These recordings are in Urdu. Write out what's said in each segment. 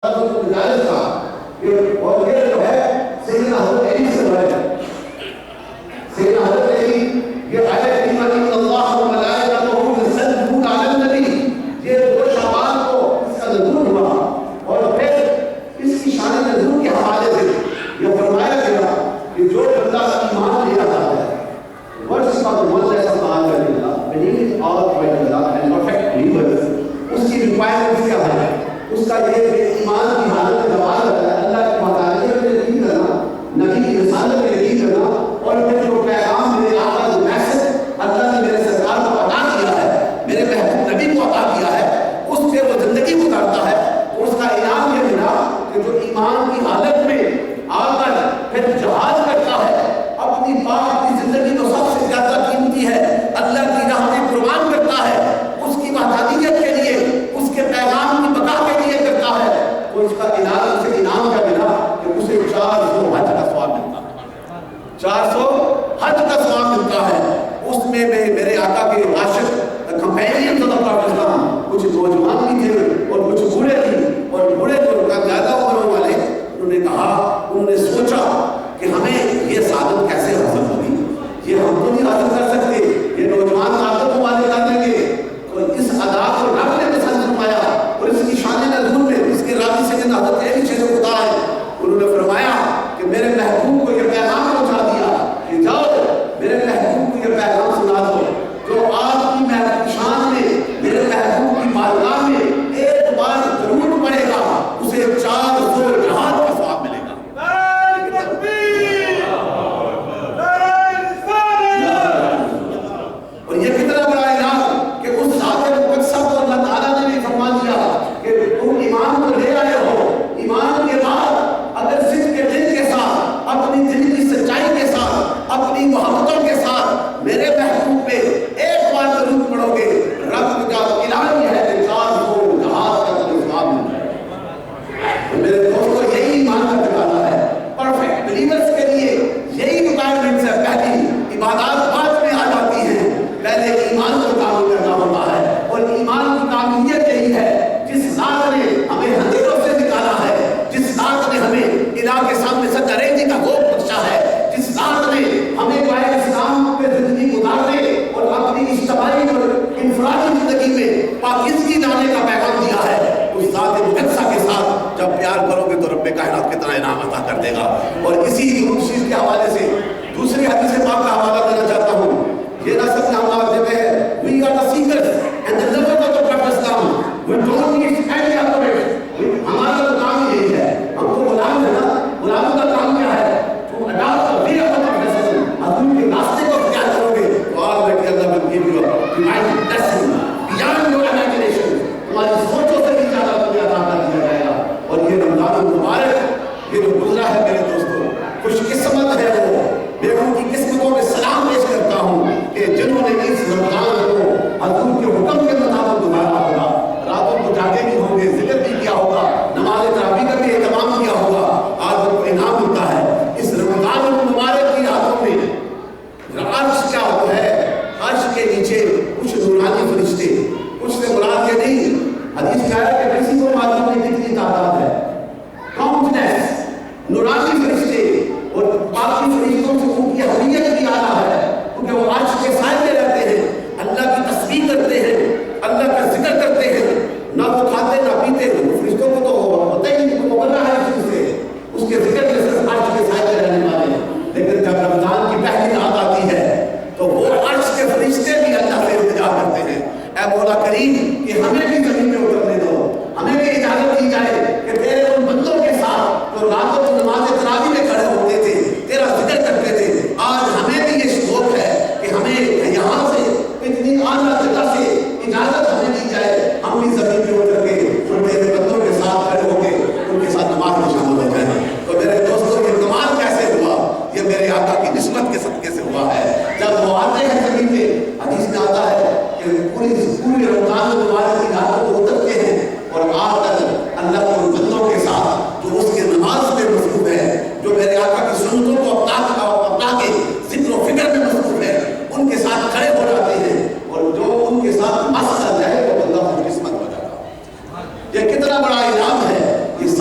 مجالس کا اور یہ جو ہے سیدنا حضرت علی سے روایت ہے. سیدنا حضرت علی یہ آیت ان اللہ و ملائکتہ یصلون علی النبی، یہ 2 شعبان کو اس کا نزول ہوا اور پھر اس کی شان نزول کے حوالے سے یہ فرمایا گیا کہ جو بندہ ایمان لے آتا ہے ورس کا من ایسا تعالیٰ Allah believe all by Allah and perfect believers, اس کی ریکوائرمنٹس کیا ہے؟ اس کا یہ ایمان کی حالت میں جواب رہتا ہے اللہ کی وحدانیت میں یقین کرنا، نبی کی رسالت میں یقین کرنا، اور پھر جو پیغام میرے آقا جو میسج اللہ نے میرے سرکار کو عطا کیا ہے، میرے محبوب نبی کو عطا کیا ہے، اس پہ وہ زندگی گزارتا ہے. تو اس کا انعام یہ ملا کہ جو ایمان کی حالت میں آ کر پھر جہاد کرتا ہے، اپنی پاک کی زندگی کو سب سے زیادہ قیمتی ہے اللہ کی راہ میں قربان کرتا ہے، اس کی وحدانیت کے لیے، اس کے پیغام کی بقا کے لیے کرتا ہے، تو اس کا انعام کیا ملا کہ اسے 400 حج کا ثواب ملتا ہے. 400 حج کا ثواب ملتا ہے. اس میں میرے آقا کے عاشق کمپینین صلی اللہ علیہ وسلم کچھ نوجوان بھی تھے اور کچھ بوڑھے تھے، اور بوڑھے جو زیادہ عمر والے انہوں نے کہا، انہوں نے سوچا کہ ہمیں یہ سعادت کیسے حاصل ہوگی، یہ ہم تو نہیں حاصل کر سکتے، یہ نوجوان طاقتوں والے کر دیں گے. تو اس ادا کو رب نے پسند فرمایا اور اس کی شان نزول میں اس کے راضی سے حضرت علی شیر خدا ہے، انہوں نے فرمایا کہ میرے محبوب کو یہ پیغام پہنچا دیا کہ جاؤ میرے محبوب کو یہ پیغام سنا دو، جو آپ کی شان میں میرے محبوب کی بارگاہ میں ایک بار ضرور پڑے گا اسے 400 جہاد کا ثواب ملے گا. اور یہ کتنا بڑا اعلان کہ اس ذات مقدسہ کو اللہ تعالیٰ نے بھی فرما دیا کہ تم ایمان کو لے آئے ہو، ایمان کے بعد اگر صدق کے دل کے ساتھ، اپنی دل کی سچائی کے ساتھ، اپنی محبتوں کے ساتھ میرے محبوب پہ ایک بار ضرور پڑھو گے، رب کا اعلان یہ ہے کہ 400 جہاد کا ثواب ملتا ہے. میرے دوستو یہی ایمان کا ٹھکانہ ہے. پرفیکٹ بلیورز کے لیے یہی ریکوائرمنٹس ہے. پہلی عبادات بعد میں آ جاتی ہیں، پہلے ایمان کو کامل کرنا ہوتا ہے، اور ایمان کی کاملیت یہی ہے جس ذات نے ہمیں اندھیروں سے نکالا ہے، جس ذات نے ہمیں الہ کے سامنے سجدہ ریزی کا ذوق بخشا ہے، جس ذات نے ہمیں قائد اسلام پہ زندگی گزارنے اور اپنی اجتماعی اور انفرادی زندگی میں پاکیزگی لانے کا پیغام دیا ہے. اس ذات مقدسہ کے ساتھ جب پیار کرو گے تو رب کائنات کتنا انعام عطا کر دے گا. اور اسی چیز کے حوالے سے دوسری حدیث پاک کا حوالہ دینا چاہتا ہوں. یہ نہ سب نام آپ دیتے ہیں we are the seekers and the lovers of the Prophet Islam. We don't need any other way. ہمارا تو کام یہی ہے، ہم تو غلام ہیں نا. غلاموں کا کام کیا ہے؟ تو adapt the way of the Prophet Islam. حضور کے راستے کو اختیار کرو گے تو already Allah will give you a divine blessing beyond your imagination. تمہاری سوچوں سے بھی زیادہ تمہیں عطا کر دیا جائے گا. اور یہ رمضان المبارک یہ جو گزرا ہے میرے دوستوں، خوش قسمت ہے وہ، میں ان کی قسمتوں میں سلام پیش کرتا ہوں کہ جنہوں نے اس رمضان کو حضور کے حکم کے مطابق گزارا ہوگا، راتوں کو جاگے بھی ہوں گے، ذکر بھی کیا ہوگا، نماز تراویح کا بھی اہتمام کیا ہوگا، آج ان کو انعام ملتا ہے. اس رمضان المبارک کی راتوں میں عرش کیا ہوتا ہے؟ عرش کے نیچے کچھ نورانی فرشتے، کچھ سے مراد یہ نہیں، حدیث کیا ہے کہ کسی کو معلوم نہیں کتنی تعداد ہے، کاؤنٹلیس نورانی فرشتے، اور باقی فرشتوں سے ان کی اہمیت بھی اعلیٰ ہے کیونکہ وہ عرش کے سائے میں رہتے ہیں، اللہ کی تسبیح کرتے ہیں، اللہ کا ذکر کرتے ہیں، نہ وہ کھاتے نہ پیتے ہیں. فرشتوں کو تو ہوتا ہی نہیں، مبرہ ہے اس چیز سے، اس کے ذکر کے صرف عرش کے سائے میں رہنے والے ہیں. لیکن جب رمضان کی پہلی رات آتی ہے تو وہ عرش کے فرشتے بھی اللہ سے التجا کرتے ہیں، اے مولا کریم کہ ہمیں بھی زمین میں اترنے دو، ہمیں بھی اجازت دی جائے کہ تیرے ان بندوں کے ساتھ جو راتوں کو نماز تراویح میں کھڑے ہوتے تھے، تیرا ذکر کرتے تھے، آج ہمیں بھی یہ شوق ہے کہ ہمیں یہاں سے اتنی اعلیٰ جگہ سے اجازت ہمیں دی جائے، ہم بھی زمین میں اتر کے ان تیرے بندوں کے ساتھ کھڑے ہو کے ان کے ساتھ نماز میں شامل ہو جائیں. تو میرے دوستوں یہ کمال کیسے ہوا؟ یہ میرے آقا کی نسبت کے صدقے سے ہوا ہے. جب وہ آتے ہیں زمین پہ، حدیث میں آتا ہے کہ پوری رمضان المبارک کی راتوں کو اترتے ہیں اور آ کر اللہ کے ان بندوں کے ساتھ جو اس کے نماز میں مصروف ہے، جو میرے آقا کی سنتوں کو اپنا کے ذکر و فکر میں مصروف ہے، ان کے ساتھ کھڑے ہو جاتے ہیں، اور جو ان کے ساتھ مست کر جائے وہ بندہ خوش قسمت ہو جاتا ہے. یہ کتنا بڑا انعام ہے. یہ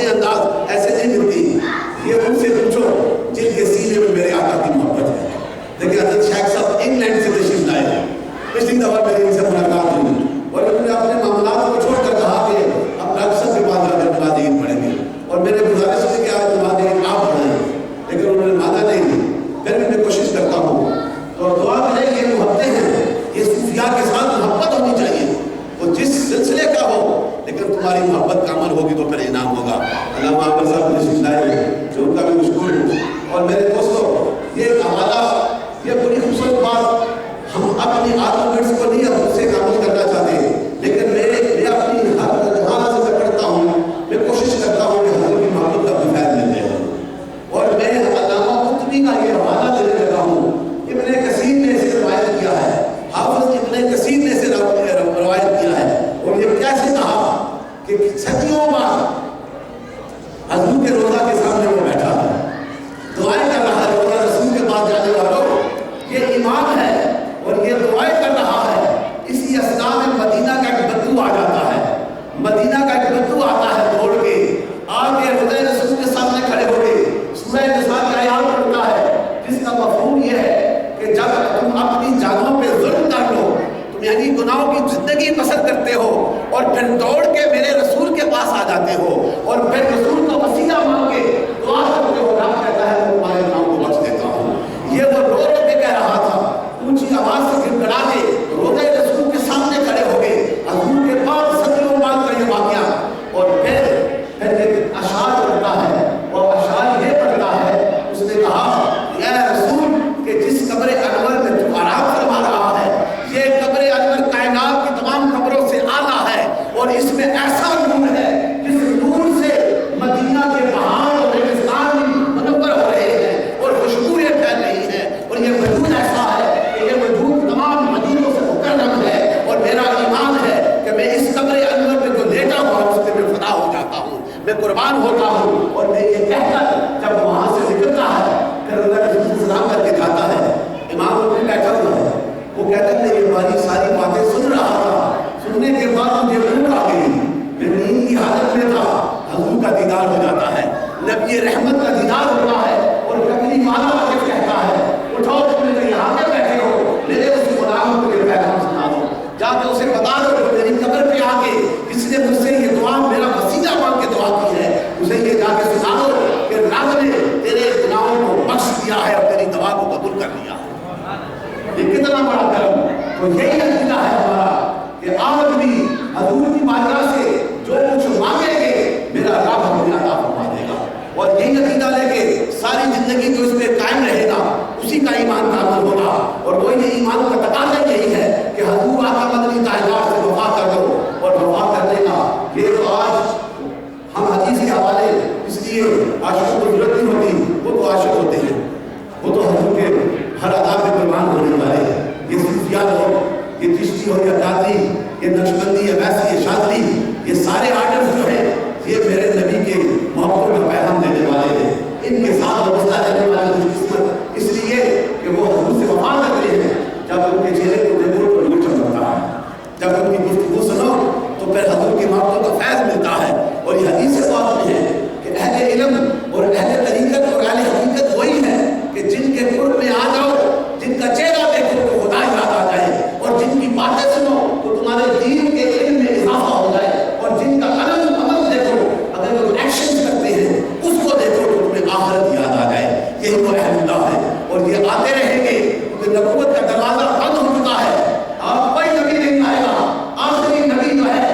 محبتیں انداز ایسے نہیں ملتی. یہ ان سے پوچھو جن کے سینے میں میرے آقا کی محبت ہے. دیکھیں حضرت شیخ صاحب انگلینڈ سے تشریف لائے ہیں. پچھلی دفعہ میری ان سے ملاقات ہوئی اور انہوں نے اپنے معاملات کو چھوڑ کر کہا کہ ہم ڈاکٹر صاحب کے پاس جا کر نماز عید پڑھیں گے. اور میں نے گزارش کی کہ آج نماز عید آپ پڑھیں, لیکن انہوں نے مانا نہیں. پھر بھی میں کوشش کرتا ہوں. تو دعا کریں کہ یہ محبتیں ہیں, یہ صوفیاء کے ساتھ محبت ہونی چاہیے, وہ جس سلسلے کا ہو, لیکن تمہاری محبت کا عمل ہوگی تو پھر انعام ہوگا. علامہ عامر صاحب تشریف لائے, جو ان کا بھی مشکور ہوں. اور میرے دوستوں, یہ حوالہ, یہ بڑی خوبصورت بات, ہم اپنی آرگومنٹس کو نہیں اب سے کامل کرنا چاہتے, لیکن میں اپنی ہر جہاں سے پکڑتا ہوں, میں کوشش کرتا ہوں کہ حضور کی محبت کا بھی فیض مل جائے. اور میں علامہ قرطبی کا یہ حوالہ دینے لگا ہوں. ابن کثیر نے اسے روایت کیا ہے, حافظ ابن کثیر نے اسے روایت کیا ہے. اور یہ کیسے کہا کہ صدیوں بعد حضور کے روضہ کے سامنے وہ بیٹھا ہے, دعائیں کر رہا ہے. روضہ رسول کے پاس جانے والوں, یہ ایمان ہے اور یہ دعائیں کر رہا ہے. اسی اثناء میں مدینہ کا ایک بدو آ جاتا ہے. مدینہ کا ایک بدو آتا ہے دوڑ کے, آ کے روضہ رسول کے سامنے کھڑے ہو گئے. سورہ نساء کا آیات پڑھتا ہے جس کا مفہوم یہ ہے کہ جب تم اپنی جانوں پہ ظلم کر لو, تم یعنی گناہوں کی زندگی پسند کرتے ہو, اور پھر دوڑ کے میرے رسول کے پاس آ جاتے ہو, اور پھر رسول کا وسیلہ مانگ کے دعا کرتے ہو, رب کہتا ہے میں تمہارے گناہوں کو بخش دیتا ہوں. یہ وہ رو رو کے کہہ رہا تھا, اونچی آواز سے گڑگڑا کے روضہ رسول کے سامنے کھڑے ہو گئے. حضور کے پاس صدیوں بعد کا یہ واقعہ. اور پھر ایک اشعار پڑھتا ہے, اور اشعار یہ پڑھتا ہے, اس نے کہا اے رسول کہ جس قبر انور میں تو آرام فرما رہا ہے, یہ قبر انور کائنات کی تمام قبروں سے اعلیٰ ہے, اور اس میں ایسا نور ہے جس نور سے مدینہ کے پہاڑ اور ریگستان منور ہو رہے ہیں اور خوشبوئیں پھیل رہی ہیں. اور یہ وجود ایسا ہے کہ یہ وجود تمام مدینوں سے مکرم ہے. اور میرا ایمان ہے کہ میں اس قبر انور میں جو لیٹا ہوا اس سے میں فدا ہو جاتا ہوں, میں قربان ہوتا ہوں. اور میں یہ کہہ کر جب وہاں سے نکلتا ہے, پھر اللہ رسول سے سلام کر کے جاتا ہے. امام اپنے بیٹھا ہوا ہے, وہ کہتا ہے یہ باری ساری باتیں سن رہا تھا, سننے کے بعد مجھے بھوک آ گئی, میں نیند کی حالت میں تھا. حضور کا دیدار ہو جاتا ہے, نبی رحمت کا دیدار ہوتا ہے, اور کبھی مانا واقف کہتا ہے اٹھو تم نے یہاں پہ بیٹھے ہو, میرے اس غلام کو یہ پیغام سنا دو, جا کے اسے بتا دو کہ میری قبر پہ آ کے کسی نے مجھ سے یہ دعا, میرا وسیلہ مانگ کے دعا کی ہے, اسے یہ جا کے سنا دو کہ رب نے تیرے گناہوں کو بخش دیا ہے اور تیری دعا کو قبول کر لیا ہے. یہ کتنا بڑا کرم. تو یہی عقیدہ ہے ہمارا کہ آج بھی حضور کی بارگاہ سے جو کچھ مانگیں گے میرا رب ہمیں عطا فرما دے گا. اور یہی عقیدہ لے کے ساری زندگی جو اس پہ قائم رہے گا اسی کا ایمان کا عمل ہوگا. اور وہ یہ ایمان کا تقاضا یہی ہے کہ حضور آقا مدنی تاجدار سے وفا کر دو, اور وفا کرنے کا یہ تو آج ہم حدیث کے حوالے اس لیے عاشقوں کو ضرورت نہیں ہوتی, وہ تو عاشق ہوتے ہیں, وہ تو حضور کے ہر ادا پہ قربان ہونے والے ہیں. یہ صوفیاء ہو, یہ چشتی ہو یا قادری, یہ نقشبندی یا ویسی یا شاذلی, یہ سارے آرٹسٹ جو ہیں یہ میرے نبی کے محبتوں کا پیغام دینے والے ہیں. ان کے ساتھ وابستہ رہنے والے خوش قسمت اس لیے کہ وہ حضور سے وفا کرتے ہیں. جب ان کے چہرے کو دیکھو تو نور چمکتا ہے, جب ان کی گفتگو سنو تو پھر حضور کی محبتوں کا فیض ملتا ہے. اور یہ حدیث سے بات ہے کہ اہل علم اور اہل طریقت اور اہل حقیقت وہی ہے کہ جن کے قرب میں آ جاؤ, جن کا چہرہ دیکھو تو خدا یاد آ جائے, اور جن کی باتیں سنو تو تمہارے دین کے علم میں اضافہ ہو جائے, اور جن کا عمل دیکھو, اگر وہ ایکشن کرتے ہیں اس کو دیکھو تو تمہیں آخرت یاد آ جائے. یہی تو اہل اللہ ہے. اور یہ آتے رہیں گے کہ نبوت کا دروازہ بند ہو چکا ہے, آپ کوئی نبی نہیں آئے گا. آخری نبی جو ہے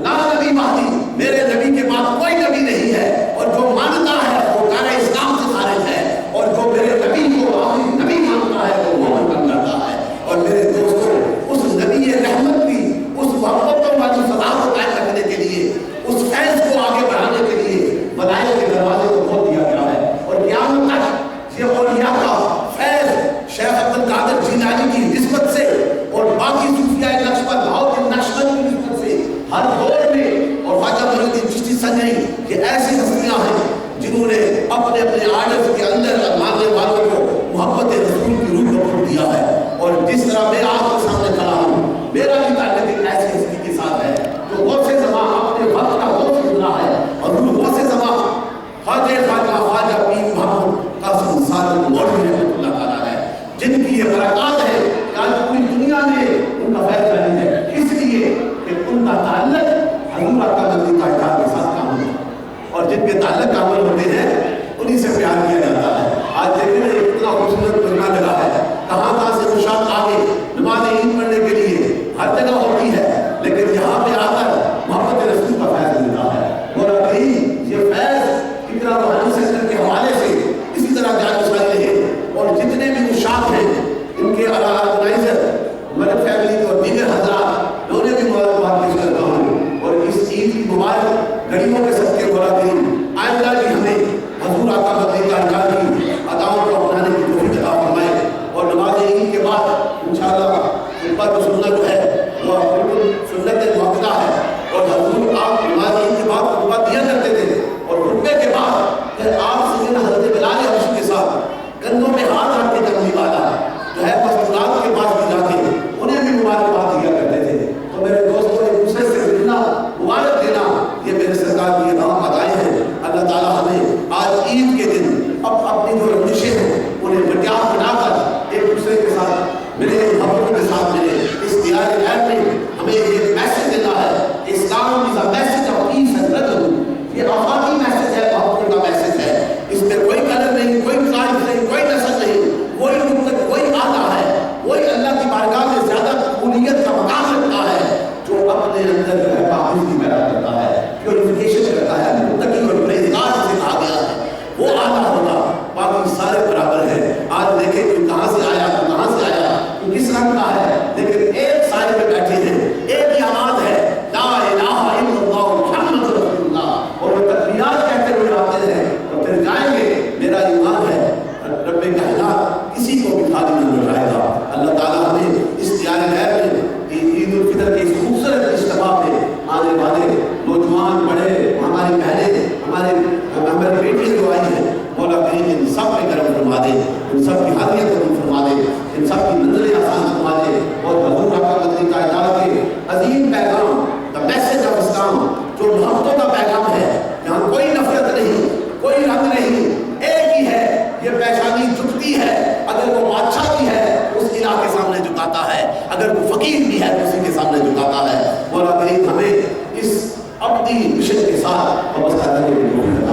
لا نبی مہدی, میرے نبی کے بعد کوئی نبی نہیں ہے. اور جو مانتا ہے وہ دار اسلام سے خارج ہے, اور جو میرے نبی کو آخری نبی مانتا ہے وہ مومن بن جاتا ہے. اور میرے دوستوں, اس نبی رحمت کی اس محبتوں والی فضا کو قائم رکھنے کے لیے, اس فیض کو آگے بڑھانے کے لیے ملائکہ کے دروازے کو کھول دیا گیا ہے. اور قیامت تک یہ اولیاء کا فیض شیخ عبد القادر جیلانی کی نسبت سے اور باقی صوفیاء نقشبند بہت نقشبند کی نسبت سے ہر دور میں, اور خواجہ معین الدین چشتی سنجری, یہ ایسی ہستیاں ہیں جنہوں نے اپنے اپنے آرڈر کے اندر ماننے والوں کو محبت رسول کی روح کو کھول دیا ہے. اور جس طرح میں آپ کے سامنے کھڑا ہوں, میرا بھی تعلق ایک ایسی ہستی کے ساتھ ہے جو غوث زمان اپنے وقت کا غوث گزرا ہے, اور غوث زمان حضور آقا مدنی تاجدار کے ساتھ کام ہوتا ہے، اور جن کے تعلق کامل ہوتے ہیں انہی سے پیار کیا جاتا ہے۔ آج دیکھیں نا اتنا خوبصورت مجمع لگا ہے، کہاں کہاں سے مشاق آگے نماز عید پڑھنے کے لیے ہر جگہ ہوتی ہے، لیکن یہاں پہ آ کر محمد رسول کا فیض ملتا ہے۔ مولا کریم یہ فیض اقرا روحانی سینٹر کے حوالے سے اسی طرح جانگزائی رہے، اور جتنے بھی مشاق ہیں ان کے آرگنائزر ملک فیملی اور دیگر حضرات انہیں بھی مبارکباد پیش کرتا ہوں، اور اس عید کی مبارک غریبوں کے صدقے مولا کریم آئندہ بھی ہمیں حضور آقا مدنی تاجدار کی عطاؤں کو اپنانے کی توفیق عطا فرمائے، اور نماز عید کے بعد انشاءاللہ خطبہ تو سننا جو ہے وہ بالکل سنت موقع ہے، اور حضور آپ نماز عید کے بعد خطبہ دیا کرتے تھے، اور خطبے کے بعد پھر آپ سیدنا حضرت بلال حبشی کے ساتھ کندھوں میں ہاتھ رکھ کے کرنے والا جو ہے مستورات کے پاس بھی جا کے انہیں بھی مبارکباد دیا کرتے تھے۔ تو میرے دوستوں ایک دوسرے سے ملنا مبارک دینا یہ میرے سرکار کی نام ادائیں ہیں۔ اللہ تعالیٰ ہمیں آج عید کے دن اپنی جو رنجشیں ہیں انہیں مٹیاف بنا کر ایک دوسرے کے ساتھ ملے، محبتوں کے ساتھ ملے۔ اس دیار غیب میں ہمیں یہ میسج دینا ہے، Islam is a message of peace and brotherhood. یہ آفاقی میسج ہے، محبتوں کا میسج ہے، اس میں کوئی کلر نہیں، کوئی ٹرائب نہیں، کوئی نسل نہیں، وہی مطلق وہی آتا ہے، وہی اللہ کی بارگاہ میں زیادہ قبولیت کا مقام رکھتا ہے جو اپنے اندر جو ہے پاکیزگی پیدا کرتا ہے، پیوریفیکیشن کرتا ہے، متقی اور پرہیزگار جسے کہا گیا ہے وہ آتا ہوگا، باقی سارے برابر ہیں۔ آج دیکھیں کوئی کہاں سے آیا، کوئی کہاں سے آیا، کوئی کس رنگ کا ہے، لیکن ایک سائے میں بیٹھے ہیں، ایک ہی آواز ہے، لا الہ الا اللہ محمد رسول اللہ، اور وہ تکبیرات کہتے ہوئے آتے ہیں اور پھر جائیں گے۔ میرا ایمان ہے رب کائنات کسی کو بھی خالی نہیں لوٹائے گا۔ اللہ تعالیٰ ہمیں اس دیار غیب میں عید الفطر کے اس خوبصورت اجتماع میں آنے والے نوجوان بڑے ہماری بہنیں ہماری بیٹیاں جو آئی ہیں، مولا کریم ان سب پہ کرم فرما دے، ان سب کی حالیت کو فرما دے، ان سب کی منزلیں آسان فرما دے، اور حضور آقا مدنی تاجدار کے عظیم پیغام دا میسج آف اسلام جو محبتوں کا پیغام ہے، جہاں کوئی نفرت نہیں، کوئی رنگ نہیں، ایک ہی ہے۔ یہ پیشانی جھکتی ہے، اگر وہ بادشاہ بھی ہے اس الہ کے سامنے جھکاتا ہے، اگر وہ فقیر بھی ہے تو اسی کے سامنے جھکاتا ہے۔ مولا کریم ہمیں اس اپنی مشن کے ساتھ وابستہ کرنے کی توفیق